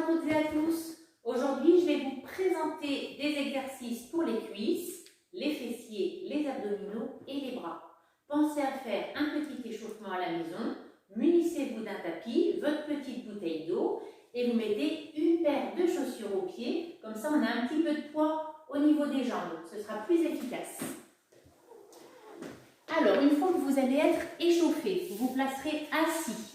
à toutes et à tous. Aujourd'hui, je vais vous présenter des exercices pour les cuisses, les fessiers, les abdominaux et les bras. Pensez à faire un petit échauffement à la maison. Munissez-vous d'un tapis, votre petite bouteille d'eau et vous mettez une paire de chaussures aux pieds. Comme ça, on a un petit peu de poids au niveau des jambes. Ce sera plus efficace. Alors, une fois que vous allez être échauffé, vous vous placerez assis.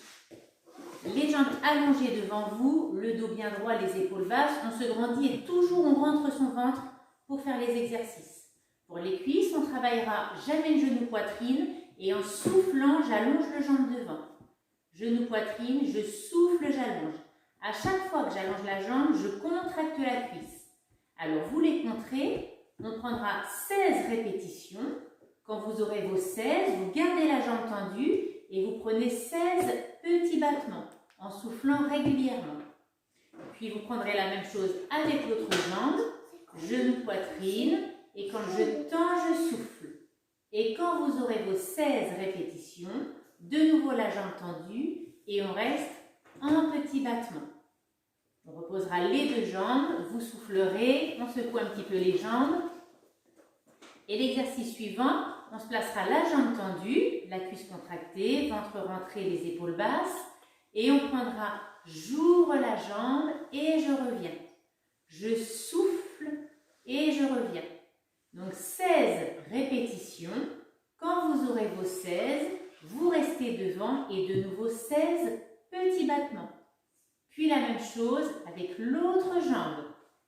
Les jambes allongées devant vous, le dos bien droit, les épaules basses. On se grandit et toujours on rentre son ventre pour faire les exercices. Pour les cuisses, on travaillera jamais genou poitrine et en soufflant, j'allonge le jambe devant. Genou poitrine, je souffle, j'allonge. À chaque fois que j'allonge la jambe, je contracte la cuisse. Alors vous les compterez, on prendra 16 répétitions. Quand vous aurez vos 16, vous gardez la jambe tendue et vous prenez 16 petits battements en soufflant régulièrement. Puis vous prendrez la même chose avec l'autre jambe, genou poitrine, et quand je tends, je souffle. Et quand vous aurez vos 16 répétitions, de nouveau la jambe tendue et on reste en petits battements. On reposera les deux jambes, vous soufflerez, on secoue un petit peu les jambes. Et l'exercice suivant, on se placera la jambe tendue, la cuisse contractée, ventre rentré, les épaules basses. Et on prendra, j'ouvre la jambe et je reviens. Je souffle et je reviens. Donc 16 répétitions. Quand vous aurez vos 16, vous restez devant et de nouveau 16 petits battements. Puis la même chose avec l'autre jambe.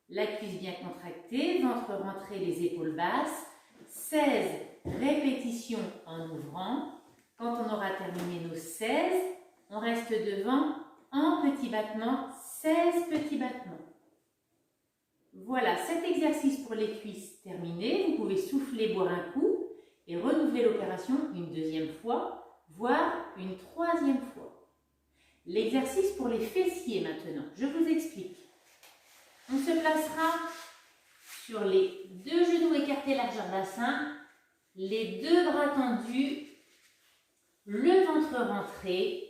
La cuisse bien contractée, ventre rentré, les épaules basses. 16 répétitions en ouvrant. Quand on aura terminé nos 16, on reste devant en petits battements, 16 petits battements. Voilà, cet exercice pour les cuisses terminé. Vous pouvez souffler, boire un coup et renouveler l'opération une deuxième fois, voire une troisième fois. L'exercice pour les fessiers maintenant, je vous explique. On se placera sur les deux genoux écartés largeur bassin, les deux bras tendus, le ventre rentré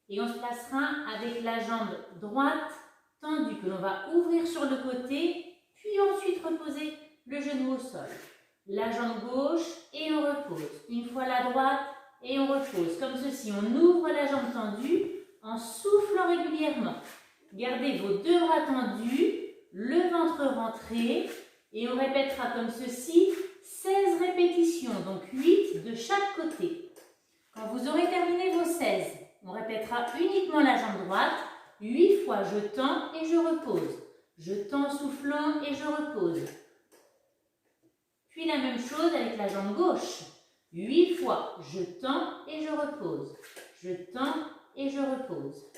et on se placera avec la jambe droite tendue que l'on va ouvrir sur le côté puis ensuite reposer le genou au sol. La jambe gauche et on repose. Une fois la droite et on repose. Comme ceci, on ouvre la jambe tendue en soufflant régulièrement. Gardez vos deux bras tendus, le ventre rentré et on répétera comme ceci 16 répétitions, donc 8 de chaque côté. Quand vous aurez terminé vos 16, on répétera uniquement la jambe droite, 8 fois je tends et je repose. Je tends soufflant et je repose. Puis la même chose avec la jambe gauche. 8 fois je tends et je repose. Je tends et je repose.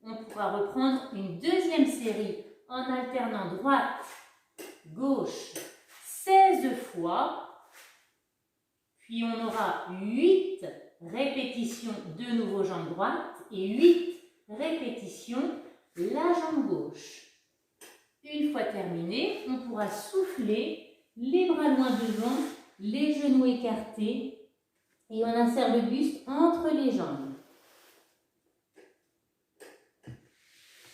On pourra reprendre une deuxième série en alternant droite, gauche, 16 fois. Puis on aura 8 répétitions de nouveau jambe droite et 8 répétitions la jambe gauche. Une fois terminé, on pourra souffler, les bras loin devant, les genoux écartés et on insère le buste entre les jambes.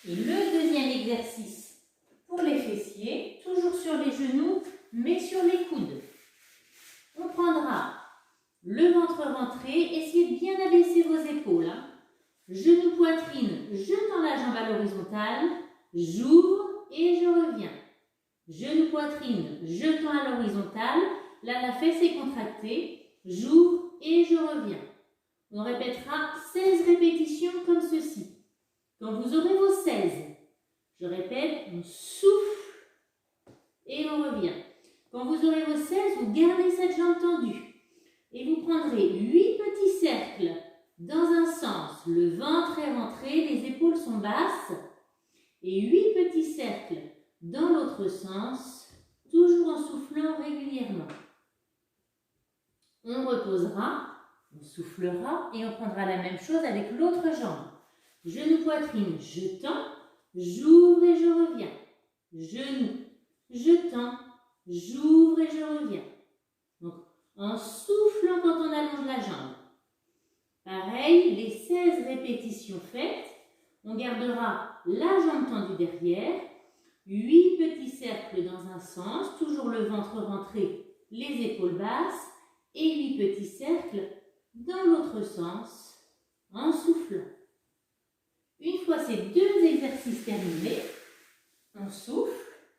Et le deuxième exercice pour les fessiers, toujours sur les genoux mais sur les coudes. On prendra le ventre rentré, essayez de bien abaisser vos épaules. Genou poitrine, je tends la jambe à l'horizontale, j'ouvre et je reviens. Genou poitrine, je tends à l'horizontale, là la fesse est contractée, j'ouvre et je reviens. On répétera 16 répétitions comme ceci. Quand vous aurez vos 16, je répète, on souffle et on revient. Quand vous aurez vos 16, vous gardez cette jambe tendue. Et vous prendrez 8 petits cercles dans un sens. Le ventre est rentré, les épaules sont basses. Et 8 petits cercles dans l'autre sens, toujours en soufflant régulièrement. On reposera, on soufflera et on prendra la même chose avec l'autre jambe. Genou poitrine, je tends, j'ouvre et je reviens. Genou, je tends, j'ouvre et je reviens. Donc, en soufflant quand on allonge la jambe. Pareil, les 16 répétitions faites, On gardera la jambe tendue derrière, 8 petits cercles dans un sens, toujours le ventre rentré, les épaules basses, et 8 petits cercles dans l'autre sens, en soufflant. Une fois ces deux exercices terminés, on souffle,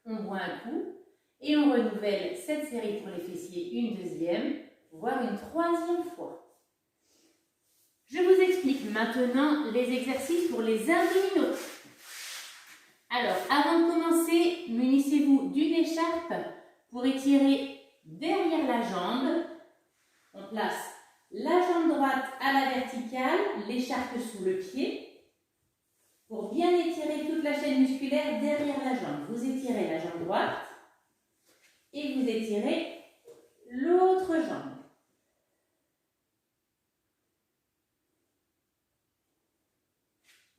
on boit un coup, et on renouvelle cette série pour les fessiers une deuxième, voire une troisième fois. Je vous explique maintenant les exercices pour les abdominaux. Alors, avant de commencer, munissez-vous d'une écharpe pour étirer derrière la jambe. On place la jambe droite à la verticale, l'écharpe sous le pied, pour bien étirer toute la chaîne musculaire derrière la jambe. Vous étirez la jambe droite et vous étirez l'autre jambe.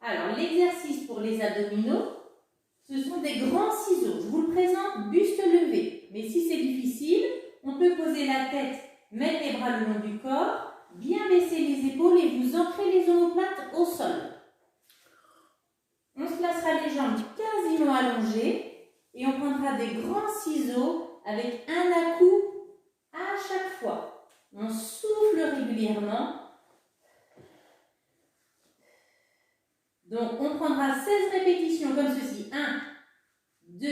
Alors, l'exercice pour les abdominaux, ce sont des grands ciseaux. Je vous le présente, buste levé. Mais si c'est difficile, on peut poser la tête, mettre les bras le long du corps, bien baisser les épaules et vous ancrer les omoplates au sol. On se placera les jambes quasiment allongées et on prendra des grands ciseaux avec un à-coup à chaque fois. On souffle régulièrement. Donc, on prendra 16 répétitions comme ceci. 1, 2,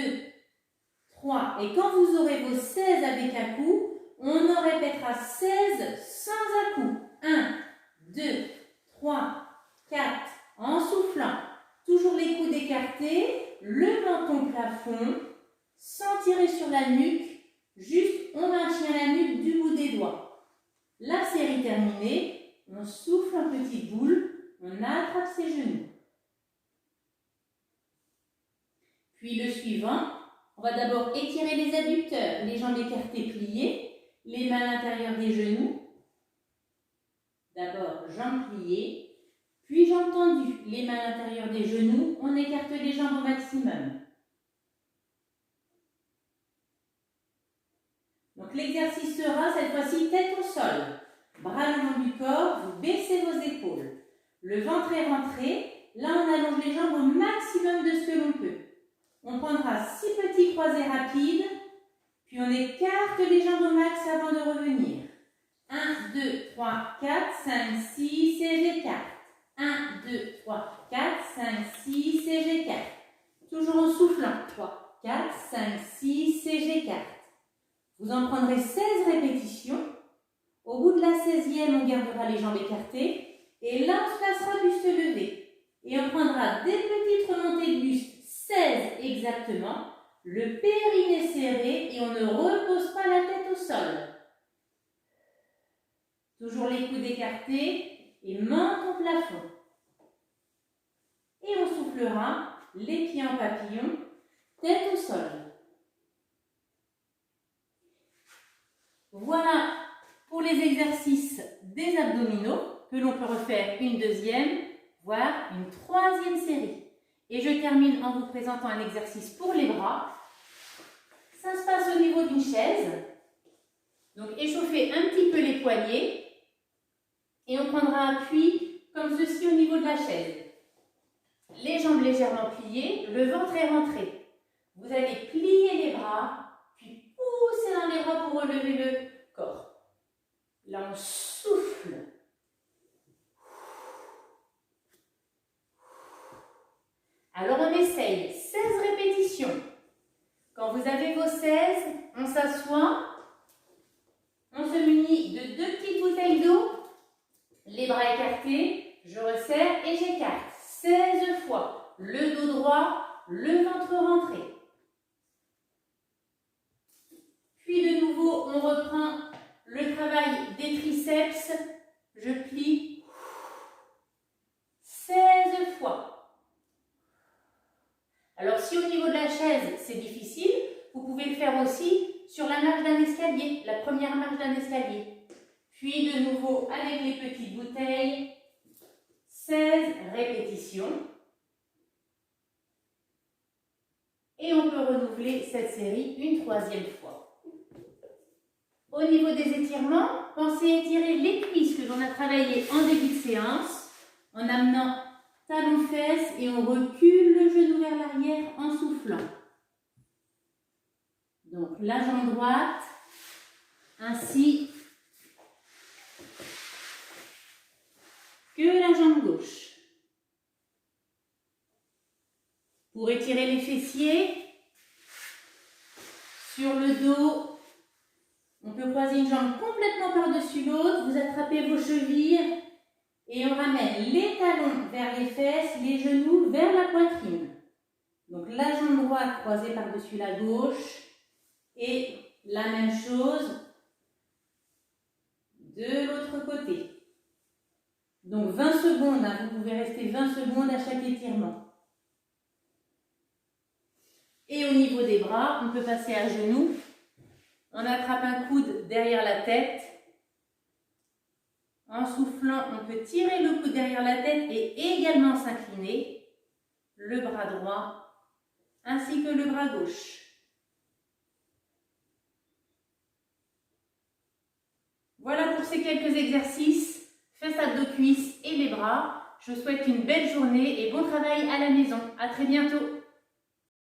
3. Et quand vous aurez vos 16 avec un coup, on en répétera 16 sans un coup. 1, 2, 3, 4. En soufflant. Toujours les coudes écartés, le menton plafond, sans tirer sur la nuque. Juste, on maintient la nuque du bout des doigts. La série terminée, on souffle en petite boule, on attrape ses genoux. Puis le suivant, on va d'abord étirer les adducteurs, les jambes écartées pliées, les mains à l'intérieur des genoux. D'abord, jambes pliées, puis jambes tendues, les mains à l'intérieur des genoux, on écarte les jambes au maximum. Donc l'exercice sera cette fois-ci tête au sol, bras le long du corps, vous baissez vos épaules. Le ventre est rentré, là on allonge les jambes au maximum de ce que l'on peut. On prendra 6 petits croisés rapides, puis on écarte les jambes au max avant de revenir. 1, 2, 3, 4, 5, 6 et j'écarte. 1, 2, 3, 4, 5, 6 et j'écarte. Toujours en soufflant. 3, 4, 5, 6 et j'écarte. Vous en prendrez 16 répétitions. Au bout de la 16e, on gardera les jambes écartées. Et là, on se placera buste levé. Et on prendra des petites remontées de buste. 16 exactement, le périnée serré et on ne repose pas la tête au sol. Toujours les coudes écartés et menton plafond. Et on soufflera les pieds en papillon, tête au sol. Voilà pour les exercices des abdominaux que l'on peut refaire une deuxième, voire une troisième série. Et je termine en vous présentant un exercice pour les bras. Ça se passe au niveau d'une chaise. Donc échauffez un petit peu les poignets. Et on prendra appui comme ceci au niveau de la chaise. Les jambes légèrement pliées, le ventre est rentré. Vous allez plier les bras, puis pousser dans les bras pour relever le corps. Là on souffle. Alors on essaye 16 répétitions. Quand vous avez vos 16, on s'assoit, on se munit de 2 petites bouteilles d'eau, les bras écartés, je resserre et j'écarte 16 fois. Le dos droit, le ventre rentré. Puis de nouveau, on reprend le travail des triceps, je plie 16 fois. Alors, si au niveau de la chaise, c'est difficile, vous pouvez le faire aussi sur la marche d'un escalier, la première marche d'un escalier. Puis de nouveau, avec les petites bouteilles, 16 répétitions. Et on peut renouveler cette série une troisième fois. Au niveau des étirements, pensez à étirer les cuisses que l'on a travaillées en début de séance, en amenant talon-fesse et on recule le genou vers l'arrière en soufflant. Donc la jambe droite, ainsi que la jambe gauche. Pour étirer les fessiers, sur le dos, on peut croiser une jambe complètement par-dessus l'autre, vous attrapez vos chevilles et on ramène les talons vers les fesses, les genoux vers la poitrine. Donc la jambe droite croisée par-dessus la gauche et la même chose de l'autre côté. Donc 20 secondes, hein, vous pouvez rester 20 secondes à chaque étirement. Et au niveau des bras, on peut passer à genoux. On attrape un coude derrière la tête. En soufflant, on peut tirer le coude derrière la tête et également s'incliner. Le bras droit ainsi que le bras gauche. Voilà pour ces quelques exercices. Fesses, abdos, cuisses et les bras. Je vous souhaite une belle journée et bon travail à la maison. À très bientôt.